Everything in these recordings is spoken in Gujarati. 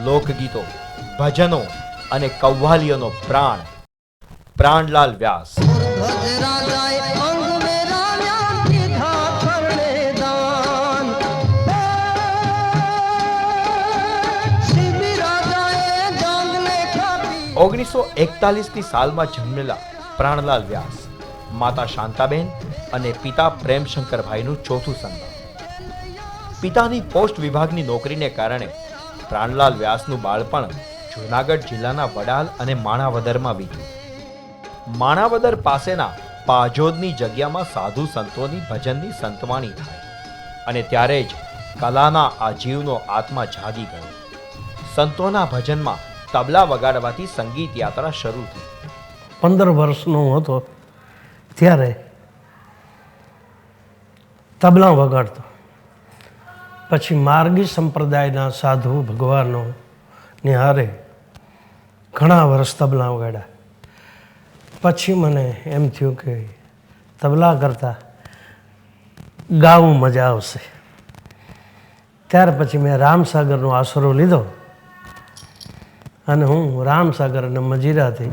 લોકગીતો, ભજનો અને કવ્વાલીઓનો પ્રાણ પ્રાણલાલ વ્યાસ. ઓગણીસો 41ની સાલમાં જન્મેલા પ્રાણલાલ વ્યાસ માતા શાંતાબેન અને પિતા પ્રેમશંકરભાઈનું ચોથું સંતાન. પિતાની પોસ્ટ વિભાગની નોકરીને કારણે પ્રાણલાલ વ્યાસનું બાળપણ જૂનાગઢ જિલ્લાના વડાલ અને માણાવદરમાં વીત્યું. માણાવદર પાસેના પાજોદની જગ્યામાં સાધુ સંતોની ભજનની સંતવાણી થાય અને ત્યારે જ કલાના આ જીવનો આત્મા જાગી ગયો. સંતોના ભજનમાં તબલા વગાડવાથી સંગીત યાત્રા શરૂ થઈ. 15 વર્ષનો હતો ત્યારે તબલા વગાડતો. પછી માર્ગી સંપ્રદાયના સાધુ ભગવાનો નિહારે ઘણા વર્ષ તબલા વગાડ્યા. પછી મને એમ થયું કે તબલા કરતાં ગાવું મજા આવશે. ત્યાર પછી મેં રામસાગરનો આશરો લીધો અને હું રામસાગર અને મજીરાથી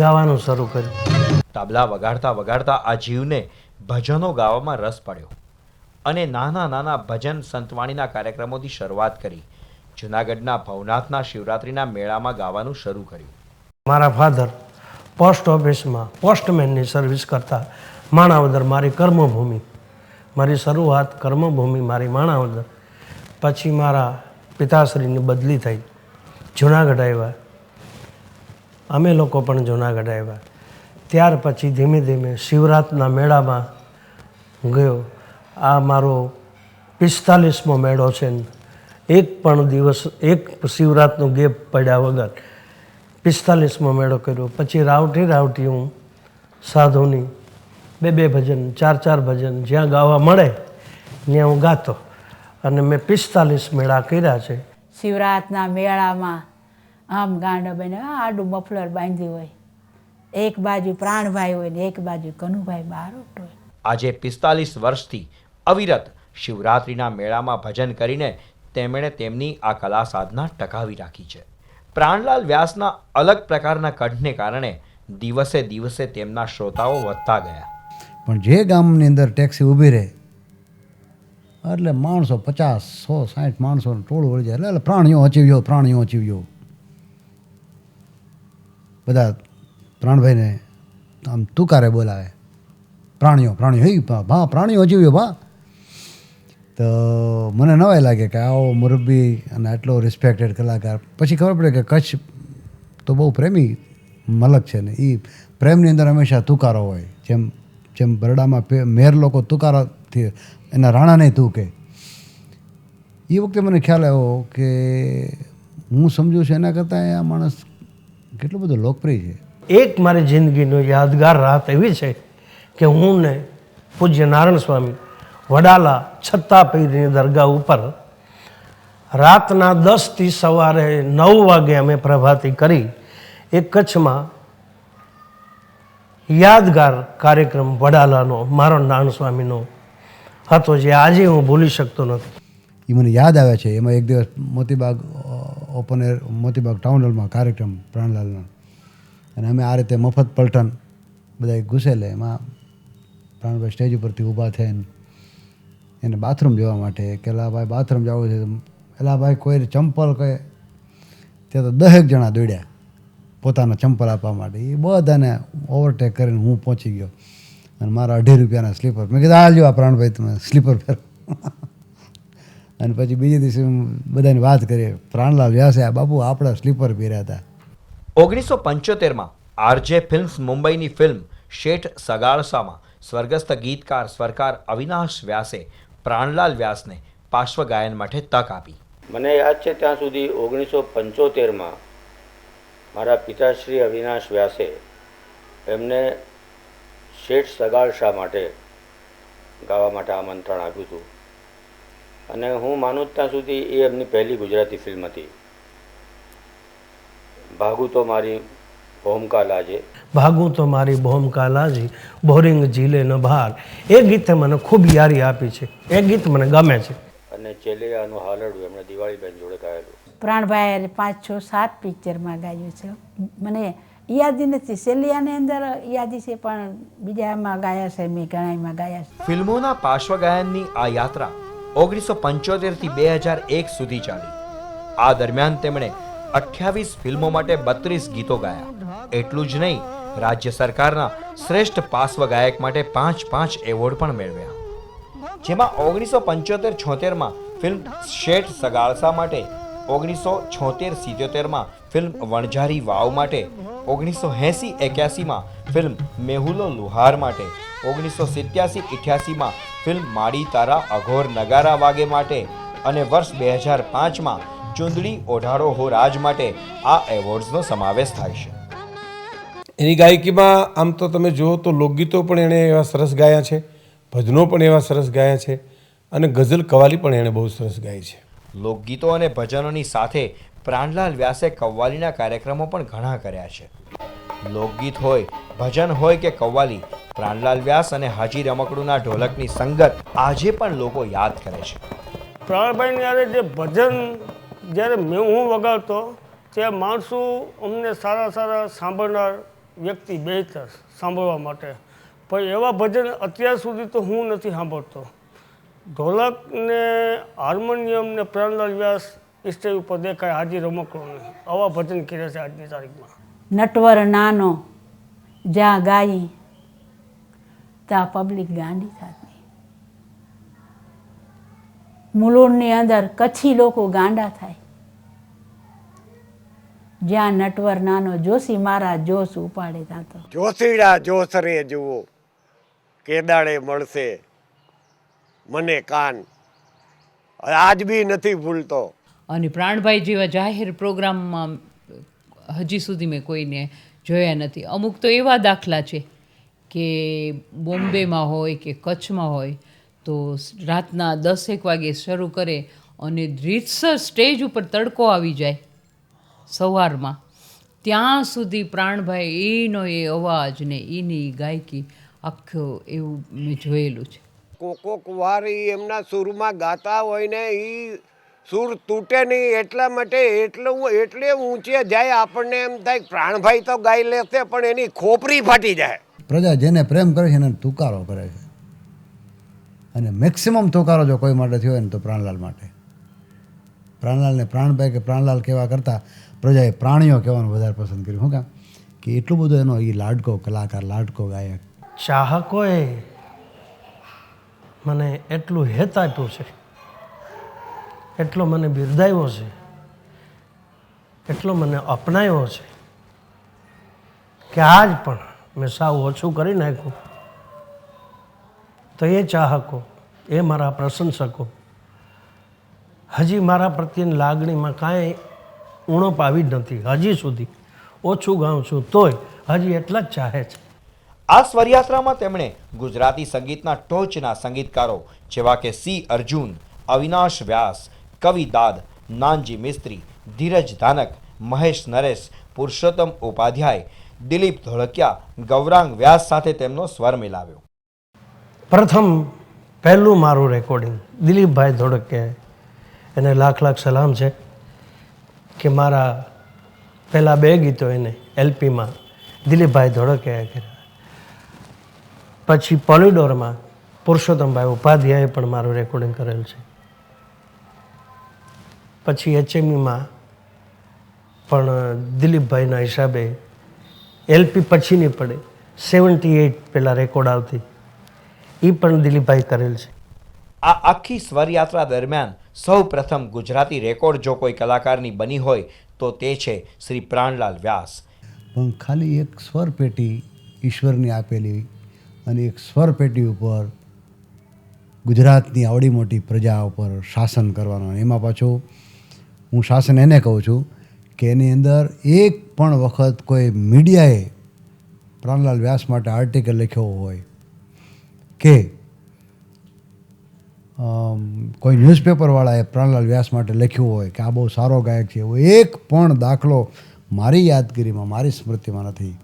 ગાવાનું શરૂ કર્યું. તબલા વગાડતા વગાડતા આ જીવને ભજનો ગાવામાં રસ પડ્યો અને નાના નાના ભજન સંતવાણીના કાર્યક્રમોથી શરૂઆત કરી. જૂનાગઢના ભવનાથના શિવરાત્રિના મેળામાં ગાવાનું શરૂ કર્યું. મારા ફાધર પોસ્ટ ઓફિસમાં પોસ્ટમેનની સર્વિસ કરતા. માણાવદર મારી કર્મભૂમિ, મારી શરૂઆત કર્મભૂમિ મારી માણાવદર. પછી મારા પિતાશ્રીની બદલી થઈ, જૂનાગઢ આવ્યા. અમે લોકો પણ જૂનાગઢ આવ્યા. ત્યાર પછી ધીમે ધીમે શિવરાતના મેળામાં ગયો. આ મારો 45મો મેળો છે. એક પણ દિવસ એક શિવરાતનો ગેપ પડ્યા વગર 45મો મેળો કર્યો. પછી રાવટી હું સાધુની 2 ભજન 4 ભજન જ્યાં ગાવા મળે ત્યાં હું ગાતો અને મેં 45 મેળા કર્યા છે. શિવરાતના મેળામાં આમ ગાંડા બને આડું મફલર બાંધ્યું હોય, એક બાજુ પ્રાણભાઈ હોય ને એક બાજુ કનુભાઈ બારોટ હોય. આજે 45 વર્ષથી અવિરત શિવરાત્રિના મેળામાં ભજન કરીને તેમણે તેમની આ કલા સાધના ટકાવી રાખી છે. પ્રાણલાલ વ્યાસના અલગ પ્રકારના કંઠને કારણે દિવસે દિવસે તેમના શ્રોતાઓ વધતા ગયા. પણ જે ગામની અંદર ટેક્સી ઊભી રહે એટલે માણસો 50, 100, 60 માણસોનું ટોળું વળી જાય. એટલે પ્રાણીઓ અચીવ્યો. બધા પ્રાણભાઈને આમ તુકારે બોલાવે, પ્રાણીઓ હે ભા પ્રાણીઓ અચીવ્યો ભા. તો મને નવાઈ લાગે કે આવો મુરબ્બી અને આટલો રિસ્પેક્ટેડ કલાકાર. પછી ખબર પડે કે કચ્છ તો બહુ પ્રેમી મલક છે ને એ પ્રેમની અંદર હંમેશા તુકારો હોય. જેમ બરડામાં મેર લોકો તુકારાથી એના રાણાને તું કે. એ વખતે મને ખ્યાલ આવ્યો કે હું સમજું છું એના કરતાં આ માણસ કેટલો બધો લોકપ્રિય છે. એક મારી જિંદગીનો યાદગાર રાત એવી છે કે હું ને પૂજ્ય નારાયણ સ્વામી વડાલા છત્તાપીરની દરગાહ ઉપર રાતના 10થી સવારે 9 વાગે અમે પ્રભાતી કરી. એક કચ્છમાં યાદગાર કાર્યક્રમ વડાલાનો મારો નારાયણ સ્વામીનો હતો જે આજે હું ભૂલી શકતો નથી. એ મને યાદ આવે છે. એમાં એક દિવસ Moti Bagh open air Moti Bagh town હોલમાં કાર્યક્રમ પ્રાણલાલનો, અને અમે આ રીતે મફત પલટન બધા ઘૂસેલે. એમાં પ્રાણભાઈ સ્ટેજ ઉપરથી ઊભા થઈને એને બાથરૂમ જવા માટે કે ભાઈ બાથરૂમ જવું છે. એલા ભાઈ કોઈ ચંપલ કહે ત્યાં તો 10 જણા દોડ્યા પોતાના ચંપલ આપવા માટે. એ બધાને ઓવરટેક કરીને હું પહોંચી ગયો અને મારા 2.5 રૂપિયાના સ્લીપર. મેં કીધું હાલ જો આ પ્રાણભાઈ તમે સ્લીપર પહેરો. અને પછી બીજે દિવસે બધાની વાત કરીએ, પ્રાણલાલ વ્યાસે આ બાપુ આપણા સ્લીપર પહેર્યા હતા. 1975માં આરજે ફિલ્મ્સ મુંબઈની ફિલ્મ શેઠ સગાળસામાં સ્વર્ગસ્થ ગીતકાર સ્વરકાર અવિનાશ વ્યાસે પ્રાણલાલ વ્યાસને પાર્શ્વ ગાયન માટે તક આપી. મને યાદ છે ત્યાં સુધી 1975માં મારા પિતાશ્રી અવિનાશ વ્યાસે એમને શેઠ સગાળશા માટે ગાવા માટે આમંત્રણ આપ્યું હતું. અને હું માનું ત્યાં સુધી એ એમની પહેલી ગુજરાતી ફિલ્મ હતી. ભાગું તો મારી ભોમકા લાજે, ભાગું તો મારી ભોમકા લાજી, બોરિંગ ઝીલે ન બહાર. એ ગીતે મને ખૂબ યારી આપી છે. એ ગીત મને ગમે છે. અને ચેલિયાનું હાલરડું એમણે દિવાળીબેન જોડે ગાયેલું. પ્રાણભાઈ 5, 6, 7 પિક્ચરમાં ગાયું છે. મને યાદી નથી, સેલિયાની અંદર યાદી છે, પણ બીજામાં ગાયા છે, મેં ઘણામાં ગાયા છે. ફિલ્મોના પાર્શ્વગાયનની આ યાત્રા 1975 થી 2001 સુધી ચાલી. આ દરમિયાન તેમણે 28 ફિલ્મો માટે 32 ગીતો ગાયા. એટલું જ નહીં, રાજ્ય સરકારના શ્રેષ્ઠ પાર્શ્વગાયક માટે 5 એવોર્ડ પણ મેળવ્યા. જેમાં 1975-76માં ફિલ્મ શેઠ સગાળસા માટે, 1976-77માં ફિલ્મ વણઝારી વાવ માટે, 1980-81માં ફિલ્મ મેહુલો લુહાર માટે, 1987-88માં ફિલ્મ માડી તારા અઘોર નગારા વાગે માટે અને વર્ષ 2005માં ચુંદડી ઓઢાડો હો રાજ માટે આ એવોર્ડ્સનો સમાવેશ થાય છે. એની ગાયકીમાં આમ તો તમે જુઓ તો લોકગીતો પણ એણે એવા સરસ ગાયા છે, ભજનો પણ એવા સરસ ગાયા છે અને ગઝલ કવાલી પણ એણે બહુ સરસ ગાઈ છે. લોકગીતો અને ભજનોની સાથે પ્રાણલાલ વ્યાસે કવ્વાલીના કાર્યક્રમો પણ ઘણા કર્યા છે. લોકગીત હોય, ભજન હોય કે કવ્વાલી, પ્રાણલાલ વ્યાસ અને હાજી રમકડુના ઢોલકની સંગત આજે પણ લોકો યાદ કરે છે. પ્રાણભાઈની યારે જે ભજન જ્યારે હું વગાડતો ત્યાં માણસો અમને સારા સાંભળનાર વ્યક્તિ બેહતર સાંભળવા માટે, પણ એવા ભજન અત્યાર સુધી તો હું નથી સાંભળતો. ઢોલક ને હાર્મોનિયમ ને પ્રાણલાલ વ્યાસ સ્ટેજ ઉપર દેખાય, હાજી રમકડોને આવા ભજન કર્યા છે આજની તારીખમાં. નટવર નાનો જ્યાં ગાઈ ત્યાં પબ્લિક ગાંડી થતી. મુલુંડની અંદર કચ્છી લોકો ગાંડા થાય. જ્યાં નટવર નાનો જોશી મારા જોશ ઉપાડે ત્યાં તો જોશીડા જોશરે જુઓ કેદાડે મળશે મને કાન, આજ બી નથી ભૂલતો. અને પ્રાણભાઈ જેવા જાહેર પ્રોગ્રામમાં હજી સુધી મેં કોઈને જોયા નથી. અમુક તો એવા દાખલા છે કે બોમ્બેમાં હોય કે કચ્છમાં હોય તો રાતના 10-1 વાગે શરૂ કરે અને રીતસર સ્ટેજ ઉપર તડકો આવી જાય સવારમાં, ત્યાં સુધી પ્રાણભાઈ એનો એ અવાજ ને એની ગાયકી આખો એવું મેં જોયેલું છે. કોક વાર એમના સૂરમાં ગાતા હોય ને એ સૂર તૂટે નહીં એટલા માટે એટલે ઊંચે જાય, આપણને એમ થાય પ્રાણભાઈ તો ગાઈ લેશે પણ એની ખોપરી ફાટી જાય. પ્રજા જેને પ્રેમ કરે છે એને તુકારો કરે છે, અને મેક્સિમમ તુકારો જો કોઈ માટે થયો હોય ને તો પ્રાણલાલ માટે. પ્રાણલાલને પ્રાણભાઈ કે પ્રાણલાલ કહેવા કરતાં પ્રજાએ પ્રાણીઓ કહેવાનું વધારે પસંદ કર્યું. શું કામ કે એટલું બધું એનો એ લાડકો કલાકાર, લાડકો ગાયક. ચાહકોએ મને એટલું હેત આપ્યું છે, એટલો મને બિરદાવ્યો છે, એટલો મને અપનાવ્યો છે કે આજ પણ મેં સાવ ઓછું કરી નાખ્યું તો એ ચાહકો, એ મારા પ્રશંસકો હજી મારા પ્રત્યેની લાગણીમાં કાંઈ ઉણપ આવી જ નથી. હજી સુધી ઓછું ગાઉં છું તોય હજી એટલા જ ચાહે છે. આ સ્વરયાત્રામાં તેમણે ગુજરાતી સંગીતના ટોચના સંગીતકારો જેવા કે સી અર્જુન, અવિનાશ વ્યાસ, કવિ દાદ, નાનજી મિસ્ત્રી, ધીરજ ધાનક, મહેશ નરેશ, પુરુષોત્તમ ઉપાધ્યાય, દિલીપ ધોળકિયા, ગૌરાંગ વ્યાસ સાથે તેમનો સ્વર મિલાવ્યો. પહેલું મારું રેકોર્ડિંગ દિલીપભાઈ ધોળકિયાએ, એને લાખ સલામ છે કે મારા પહેલાં 2 ગીતો એને એલપીમાં દિલીપભાઈ ધોળકિયાએ કર્યા. પછી પોલિડોરમાં પુરુષોત્તમભાઈ ઉપાધ્યાયે પણ મારું રેકોર્ડિંગ કરેલ છે. પછી એચએમઈમાં પણ દિલીપભાઈના હિસાબે એલપી પછીની પડે 78 પહેલાં રેકોર્ડ આવતી, એ પણ દિલીપભાઈ કરેલ છે. આ આખી સ્વરયાત્રા દરમિયાન સૌ પ્રથમ ગુજરાતી રેકોર્ડ જો કોઈ કલાકારની બની હોય તો તે છે શ્રી પ્રાણલાલ વ્યાસ. પણ ખાલી એક સ્વર પેટી ઈશ્વરની આપેલી અને એક સ્વર પેટી ઉપર ગુજરાતની આવડી મોટી પ્રજા ઉપર શાસન કરવાનું, એમાં પાછું હું શાસન એને કહું છું કે એની અંદર એક પણ વખત કોઈ મીડિયાએ પ્રાણલાલ વ્યાસ માટે આર્ટિકલ લખ્યો હોય કે કોઈ ન્યૂઝપેપરવાળાએ પ્રાણલાલ વ્યાસ માટે લખ્યું હોય કે આ બહુ સારો ગાયક છે, એવો એક પણ દાખલો મારી યાદગીરીમાં, મારી સ્મૃતિમાં નથી.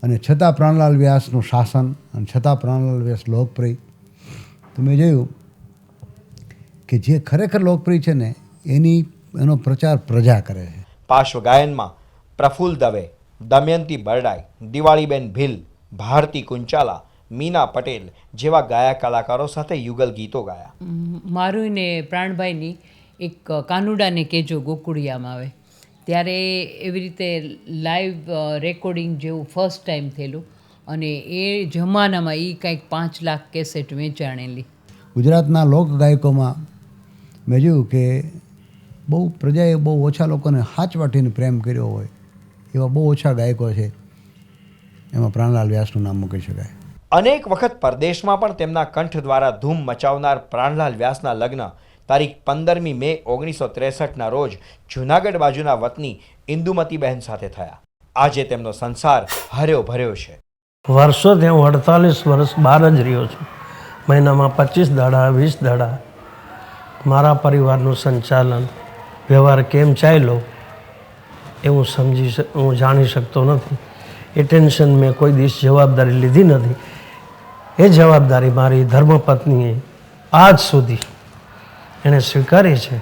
અને છતાં પ્રાણલાલ વ્યાસનું શાસન અને છતાં પ્રાણલાલ વ્યાસ લોકપ્રિય. તો મેં જોયું કે જે ખરેખર લોકપ્રિય છે ને એની એનો પ્રચાર પ્રજા કરે છે. પાર્શ્વગાયનમાં પ્રફુલ્લ દવે, દમયંતી બરડાઈ, દિવાળીબેન ભીલ, ભારતી કુંચાલા, મીના પટેલ જેવા ગાયક કલાકારો સાથે યુગલ ગીતો ગાયા. મારું ને પ્રાણભાઈની એક કાનુડાને કેજો ગોકુળિયામાં આવે ત્યારે એવી રીતે લાઈવ રેકોર્ડિંગ જેવું ફર્સ્ટ ટાઈમ થયેલું અને એ જમાનામાં એ કંઈક 5 લાખ કેસેટ વેચાણેલી. ગુજરાતના લોક ગાયકોમાં મેં જોયું કે બહુ પ્રજાએ બહુ ઓછા લોકોને હાચવાટીને પ્રેમ કર્યો હોય એવા બહુ ઓછા ગાયકો છે. એમાં પ્રાણલાલ વ્યાસનું નામ મૂકી શકાય. અનેક વખત પરદેશમાં પણ તેમના કંઠ દ્વારા ધૂમ મચાવનાર પ્રાણલાલ વ્યાસના લગ્ન તારીખ 15મી મે 1963ના રોજ જૂનાગઢ બાજુના વતની ઇન્દુમતીબહેન સાથે થયા. આજે તેમનો સંસાર હર્યો ભર્યો છે. વર્ષોથી હું 48 વર્ષ બહાર જ રહ્યો છું. મહિનામાં 25 દાડા 20 દાડા મારા પરિવારનું સંચાલન વ્યવહાર કેમ ચાલ્યો એ હું જાણી શકતો નથી. એ ટેન્શન મેં કોઈ દિવસ જવાબદારી લીધી નથી. એ જવાબદારી મારી ધર્મપત્નીએ આજ સુધી એણે સ્વીકારી છે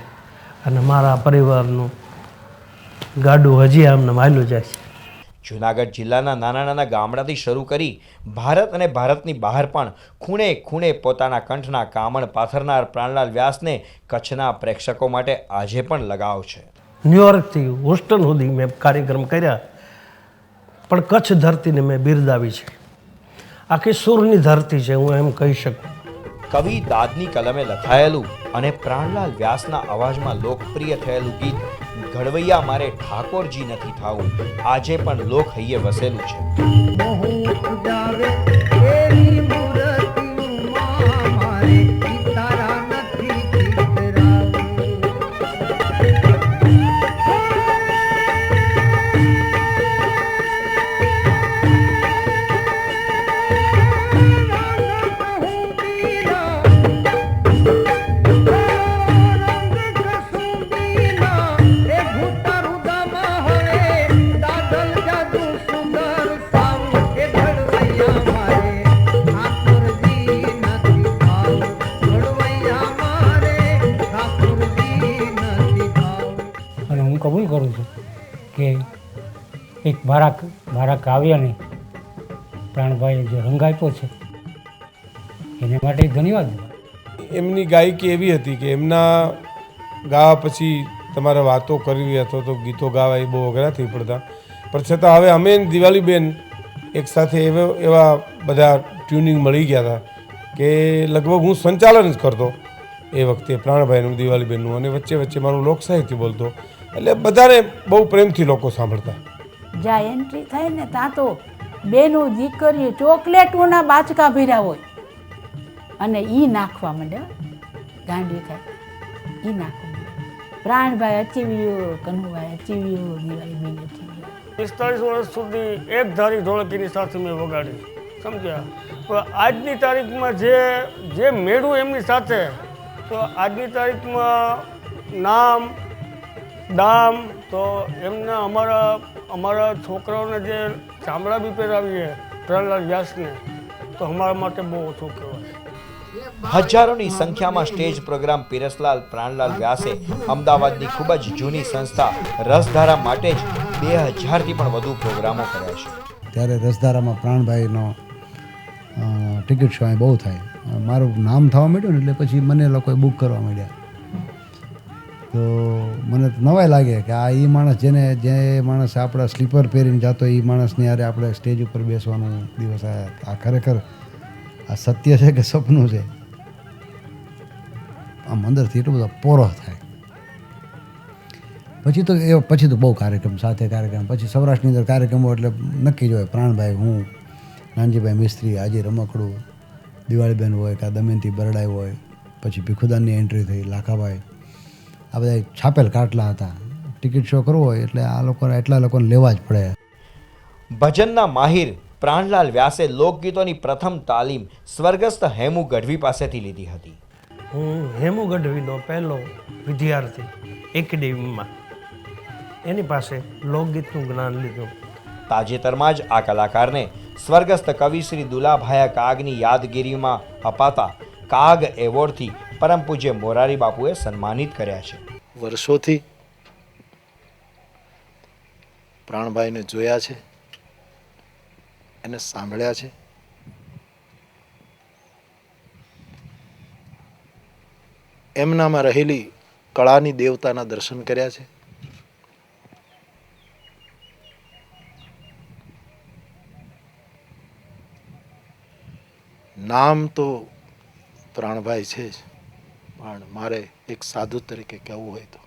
અને મારા પરિવારનું ગાડું હજી આમને માયલું જાય છે. જૂનાગઢ જિલ્લાના નાના નાના ગામડાથી શરૂ કરી ભારત અને ભારતની બહાર પણ ખૂણે ખૂણે પોતાના કંઠના કામણ પાથરનાર પ્રાણલાલ વ્યાસને કચ્છના પ્રેક્ષકો માટે આજે પણ લગાવ છે. ન્યુયોર્કથી હોસ્ટન સુધી મેં કાર્યક્રમ કર્યા પણ કચ્છ ધરતીને મેં બિરદાવી છે. આખી સૂરની ધરતી છે હું એમ કહી શકું. કવિ દાદની કલમે લખાયેલું અને પ્રાણલાલ વ્યાસના અવાજમાં લોકપ્રિય થયેલું ગીત ઘડવૈયા મારે ઠાકોરજી નથી થાવું આજે પણ લોક હૈયે વસેલું છે. કબૂલ કરું છું કે એક મારા કાવ્યને પ્રાણભાઈએ જે રંગ આપ્યો છે એને માટે ધન્યવાદ. એમની ગાયકી એવી હતી કે એમના ગાવા પછી તમારે વાતો કરવી અથવા તો ગીતો ગાવા એ બહુ અઘરા થઈ પડતા. પણ છતાં હવે અમે દિવાળીબેન એક સાથે એવા બધા ટ્યુનિંગ મળી ગયા હતા કે લગભગ હું સંચાલન જ કરતો એ વખતે પ્રાણભાઈનું દિવાળીબેનનું અને વચ્ચે વચ્ચે મારું લોક સાહિત્ય બોલતો એટલે બધાને બહુ પ્રેમથી લોકો સાંભળતા. જ્યાં એન્ટ્રી થાય ને ત્યાં તો બેનું દીકરીઓ ચોકલેટોના બાચકા ભર્યા હોય અને ઈ નાખવા માંડે ગાંડી થાય ઈ નાખવા માંડે. પ્રાણભાઈ અચીવ્યું, કનુભાઈ અચીવ્યું, દિવાળીબેન અચીવ્યું. 45 વર્ષ સુધી એક ધારી ઢોલકીની સાથે મેં વગાડી, સમજ્યા. પણ આજની તારીખમાં જે મેળવું એમની સાથે, તો આજની તારીખમાં નામ દામ તો એમના અમારા છોકરાઓને જે ચામડા બી પહેરાવીએ પ્રાણલાલ વ્યાસને તો અમારા માટે બહુ ઓછું કહેવાય. હજારોની સંખ્યામાં સ્ટેજ પ્રોગ્રામ પીરસલાલ પ્રાણલાલ વ્યાસે અમદાવાદની ખૂબ જ જૂની સંસ્થા રસધારા માટે જ 2000થી પણ વધુ પ્રોગ્રામો કર્યા છે. ત્યારે રસધારામાં પ્રાણભાઈનો ટિકિટ શો અહીં બહુ થાય. મારું નામ થવા માંડ્યું ને એટલે પછી મને લોકોએ બુક કરવા માંડ્યા. તો મને નવાઈ લાગે કે આ એ માણસ જે માણસ આપણા સ્લીપર પહેરીને જતો એ માણસની યારે આપણે સ્ટેજ ઉપર બેસવાનો દિવસ આવ્યા. આ ખરેખર આ સત્ય છે કે સપનું છે? આમ અંદરથી એટલો બધો પોરો થાય. પછી તો બહુ કાર્યક્રમ સાથે કાર્યક્રમ પછી સૌરાષ્ટ્રની અંદર કાર્યક્રમો એટલે નક્કી જ હોય. પ્રાણભાઈ, હું, નાનજીભાઈ મિસ્ત્રી, આજે રમકડું, દિવાળીબેન હોય કાં દમયંતી બરડાઈ હોય, પછી ભીખુદાનની એન્ટ્રી થઈ, લાખાભાઈ, આ બધા છાપેલ કાટલા હતા. ટિકિટ શો કરવો હોય એટલે આ લોકોને એટલા લોકોને લેવા જ પડે. ભજનના માહિર પ્રાણલાલ વ્યાસે લોકગીતોની પ્રથમ તાલીમ સ્વર્ગસ્થ હેમુ ગઢવી પાસેથી લીધી હતી. હું હેમુ ગઢવીનો પહેલો વિદ્યાર્થી એકેડેમીમાં એની પાસે લોકગીતનું જ્ઞાન લીધું. તાજેતરમાં જ આ કલાકારને સ્વર્ગસ્થ કવિ શ્રી દુલાભાયા કાગની યાદગીરીમાં અપાતા કાગ એવોર્ડથી પરમ પૂજ્ય મોરારી બાપુએ સન્માનિત કર્યા છે. વર્ષોથી પ્રાણભાઈને જોયા છે, એને સાંભળ્યા છે. એમનામાં રહેલી કળાની દેવતાના દર્શન કર્યા છે. નામ તો પ્રાણભાઈ છે જ, પણ મારે એક સાધુ તરીકે કહેવું હોય તો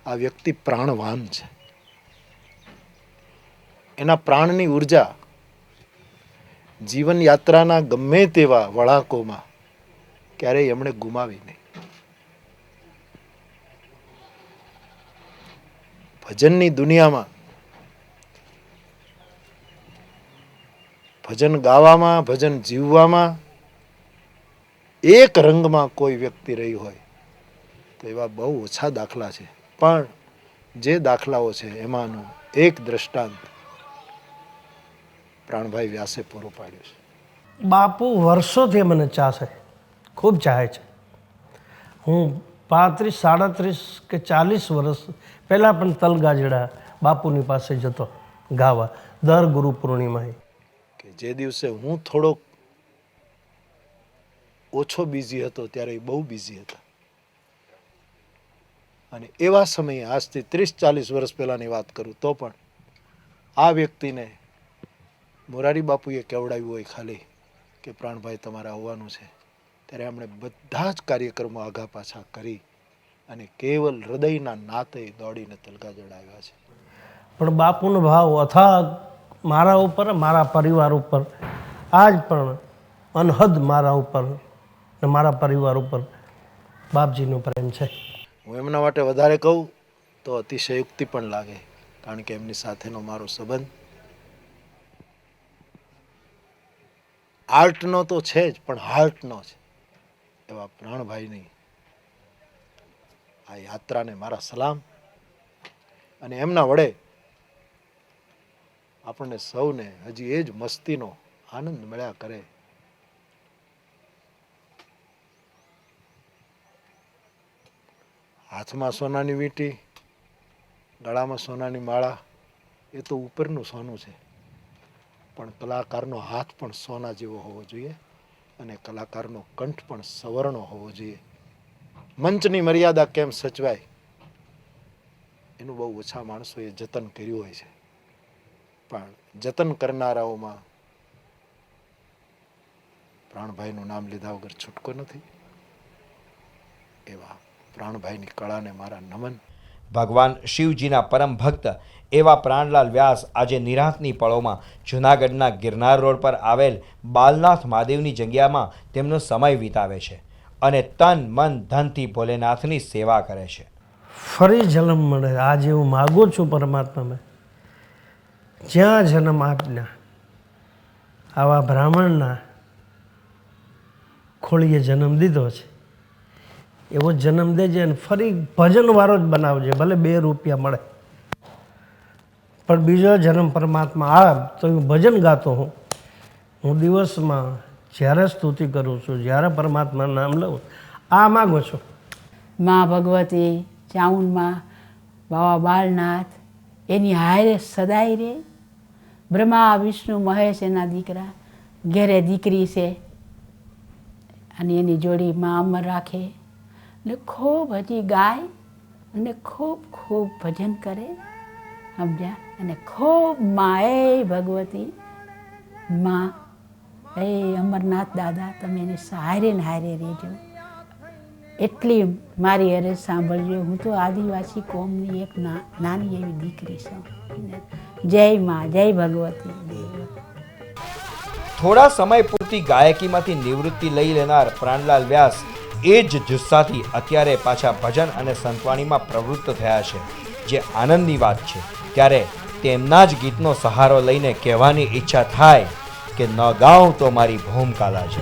આ વ્યક્તિ પ્રાણવાન છે. એના પ્રાણની ઉર્જા જીવન યાત્રાના ગમે તેવા વળાંકોમાં ક્યારેય એમણે ગુમાવી નહીં. ભજનની દુનિયામાં ભજન ગાવામાં, ભજન જીવવામાં એક રંગમાં કોઈ વ્યક્તિ રહી હોય તો એવા બહુ ઓછા દાખલા છે. પણ જે દાખલાઓ છે એમાંનું એક દ્રષ્ટાંત પ્રાણભાઈ વ્યાસે પૂરું પાડ્યું છે. બાપુ વર્ષોથી મને ચાહે, ખૂબ ચાહે છે. હું 35, 37 કે 40 વર્ષ પહેલાં પણ તલગાજડા બાપુની પાસે જતો ગાવા દર ગુરુ પૂર્ણિમાએ. કે જે દિવસે હું થોડોક ઓછો બિઝી હતો ત્યારે એ બહુ બિઝી હતા. અને એવા સમયે આજથી 30-40 વર્ષ પહેલાંની વાત કરું તો પણ આ વ્યક્તિને મોરારી બાપુએ કેવડાવ્યું હોય ખાલી કે પ્રાણભાઈ તમારે આવવાનું છે, ત્યારે એમણે બધા જ કાર્યક્રમો આઘા પાછા કરી અને કેવલ હૃદયના નાતે દોડીને તલગાજડા આવ્યા છે. પણ બાપુનો ભાવ અથાગ મારા ઉપર, મારા પરિવાર ઉપર આજ પણ અનહદ મારા ઉપર ને મારા પરિવાર ઉપર બાપજીનો પ્રેમ છે. હું એમના માટે વધારે કહું તો અતિશયોક્તિ પણ લાગે, કારણ કે એમની સાથેનો મારો સંબંધ આર્ટનો તો છે જ, પણ હાર્ટનો છે. એવા પ્રાણભાઈની આ યાત્રાને મારા સલામ. અને એમના વડે આપણને સૌને હજી એ જ મસ્તીનો આનંદ મળ્યા કરે. હાથમાં સોનાની વીંટી, ગળામાં સોનાની માળા, એ તો ઉપરનું સોનું છે, પણ કલાકારનો હાથ પણ સોના જેવો હોવો જોઈએ અને કલાકારનો કંઠ પણ સવર્ણો હોવો જોઈએ. મંચની મર્યાદા કેમ સચવાય એનું બહુ ઓછા માણસોએ જતન કર્યું હોય છે, પણ જતન કરનારાઓમાં પ્રાણભાઈનું નામ લીધા વગર છૂટકો નથી. એવા પ્રાણભાઈની કળાને મારા નમન. ભગવાન શિવજીના પરમ ભક્ત એવા પ્રાણલાલ વ્યાસ આજે નિરાંતની પળોમાં જૂનાગઢના ગિરનાર રોડ પર આવેલ બાલનાથ મહાદેવની જગ્યામાં તેમનો સમય વિતાવે છે અને તન મન ધનથી ભોલેનાથની સેવા કરે છે. ફરી જન્મ મળે આજે હું માગું છું પરમાત્માને, જ્યાં જન્મ આપના આવા બ્રાહ્મણના ખોળીએ જન્મ દીધો છે એવો જન્મ દેજે અને ફરી ભજનવાળો જ બનાવજે, ભલે 2 રૂપિયા મળે પણ બીજો જન્મ પરમાત્મા આ તો હું ભજન ગાતો હોઉં. હું દિવસમાં જ્યારે સ્તુતિ કરું છું, જ્યારે પરમાત્માનું નામ લઉં, આ માગું છું. મા ભગવતી, ચાઉનમાં બાબા બાલનાથ એની હારે સદાય રે. બ્રહ્મા વિષ્ણુ મહેશ એના દીકરા, ઘેરે દીકરી છે અને એની જોડી માં અમર રાખે ને ખૂબ હજી ગાય અને ખૂબ ખૂબ ભજન કરે, સમજ્યા? અને ખૂબ માં એ ભગવતી માં એ અમરનાથ દાદા તમે એને હારે ને હારે રહેજો. એટલી મારી અરજ સાંભળજો. હું તો આદિવાસી કોમની એક નાની એવી દીકરી છું. જય માં, જય ભગવતી. થોડા સમય પૂરતી ગાયકીમાંથી નિવૃત્તિ લઈ લેનાર પ્રાણલાલ વ્યાસ એ જ જુસ્સાથી અત્યારે પાછા ભજન અને સંતવાણીમાં પ્રવૃત્ત થયા છે, જે આનંદની વાત છે. ત્યારે તેમના જ ગીતનો સહારો લઈને કહેવાની ઈચ્છા થાય કે ન ગાઉં તો મારી ભૂમકાલા છે.